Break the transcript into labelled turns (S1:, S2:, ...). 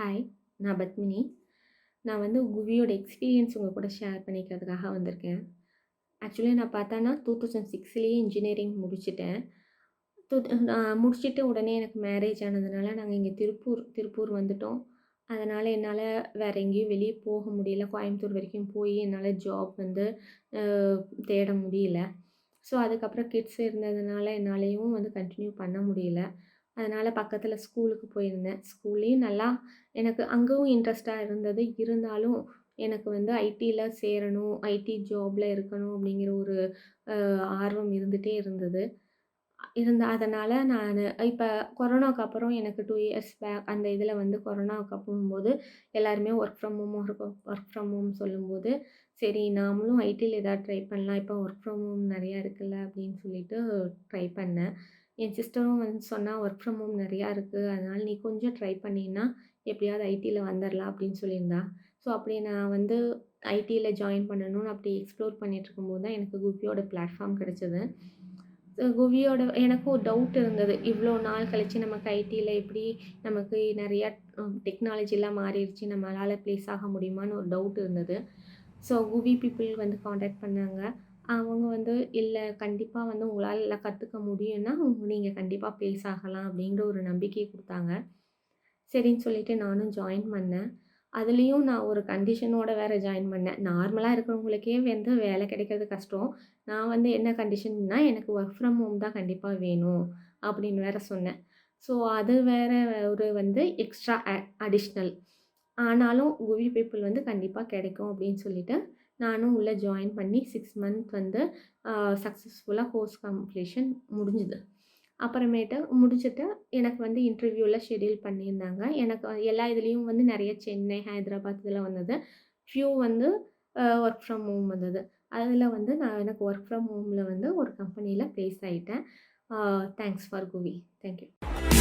S1: Hi, நான் பத்மினி. நான் வந்து குவியோட எக்ஸ்பீரியன்ஸ் உங்க கூட ஷேர் பண்ணிக்கிறதுக்காக வந்திருக்கேன். ஆக்சுவலி நான் பார்த்தேன்னா 2006லயே இன்ஜினியரிங் முடிச்சுட்டேன். நான் முடிச்சுட்டு உடனே எனக்கு மேரேஜ் ஆனதுனால நாங்க இங்க திருப்பூர் வந்துட்டோம். அதனால என்னால வேற எங்கேயும் வெளிய போக முடியல. கோயம்புத்தூர் வரைக்கும் போய் என்னால ஜாப் வந்து அ தேட முடியல. ஸோ அதுக்கப்புறம் கிட்ஸ் இருந்ததுனால என்னாலயும் வந்து கன்டின்யூ பண்ண முடியல. அதனால பக்கத்தில ஸ்கூலுக்கு போயிருந்தேன். ஸ்கூல்லேயும் நல்லா எனக்கு அங்கவும் இன்ட்ரெஸ்ட்டா இருந்தது. இருந்தாலும் எனக்கு வந்து ஐடில சேரணும், ஐடி ஜாப்ல இருக்கணும் அப்படிங்கிற ஒரு ஆர்வம் இருந்துட்டே இருந்தது. அதனால நானு இப்ப கொரோனாக்கு அப்புறம் எனக்கு 2 இயர்ஸ் பேக் அந்த இதில வந்து கொரோனாவுக்கு போகும்போது எல்லாருமே ஒர்க் ஃப்ரம் ஹோம் சொல்லும்போது, சரி நாமளும் ஐடில ஏதாவது ட்ரை பண்ணலாம். இப்போ ஒர்க் ஃப்ரம் ஹோம் நெறையா இருக்குல்ல அப்படின்னு சொல்லிட்டு ட்ரை பண்ணேன். என் சிஸ்டரும் வந்து சொன்னா, "ஒர்க் ஃப்ரம் ஹோம் நெறையா இருக்கு. அதனால நீ கொஞ்சம் ட்ரை பண்ணீன்னா, எப்படியாவது ஐடில வந்துரலாம்" அப்படின்னு சொல்லியிருந்தா. ஸோ அப்படி நான் வந்து ஐடில ஜாயின் பண்ணணும்னு அப்படி எக்ஸ்ப்ளோர் பண்ணிட்டு இருக்கும்போது தான் எனக்கு குப்பியோட பிளாட்ஃபார்ம் கிடைச்சது. குவியோட எனக்கும் ஒரு டவுட் இருந்தது. இவ்ளோ நாள் கழிச்சு நமக்கு ஐடில எப்படி நமக்கு நெறையா டெக்னாலஜிலாம் மாறிருச்சு. நம்மளால ப்ளேஸ் ஆக முடியுமான்னு ஒரு டவுட் இருந்தது. ஸோ குவி பீப்பிள் வந்து கான்டாக்ட் பண்ணாங்க. அவங்க வந்து இல்ல கண்டிப்பா வந்து உங்களால எல்லாம் கத்துக்க முடியும்னா, நீங்க கண்டிப்பா ப்ளேஸ் ஆகலாம் அப்படிங்கிற ஒரு நம்பிக்கைய குடுத்தாங்க. சரின்னு சொல்லிட்டு நானும் ஜாயின் பண்ணேன். அதுலயும் நான் ஒரு கண்டிஷனோட வேற ஜாயின் பண்ணேன். நார்மலா இருக்கிறவங்களுக்கே வந்து வேலை கிடைக்கிறது கஷ்டம். நான் வந்து என்ன கண்டிஷன்னா, எனக்கு வொர்க் ஃப்ரம் ஹோம் தான் கண்டிப்பா வேணும் அப்படின்னு வேற சொன்னேன். ஸோ அது வேற ஒரு வந்து எக்ஸ்ட்ரா அடிஷ்னல். ஆனாலும் குவி பீப்பிள் வந்து கண்டிப்பா கிடைக்கும் அப்படின்னு சொல்லிட்டு, நானும் உள்ள ஜாயின் பண்ணி 6 மந்த் வந்து சக்சஸ்ஃபுல்லா கோர்ஸ் கம்ப்ளீஷன் முடிஞ்சுது. அப்புறமேட்டு முடிச்சுட்டு எனக்கு வந்து இன்டர்வியூலாம் ஷெட்யூல் பண்ணியிருந்தாங்க. எனக்கு எல்லா இதுலயும் வந்து நெறைய சென்னை, ஹைதராபாத் இதெல்லாம் வந்தது. ஃபியூ வந்து வொர்க் ஃப்ரம் ஹோம் வந்தது. அதில வந்து எனக்கு வொர்க் ஃப்ரம் ஹோம்ல வந்து ஒரு கம்பெனியில பிளேஸ் ஆயிட்டேன். தேங்க்ஸ் ஃபார் குவி. Thank you.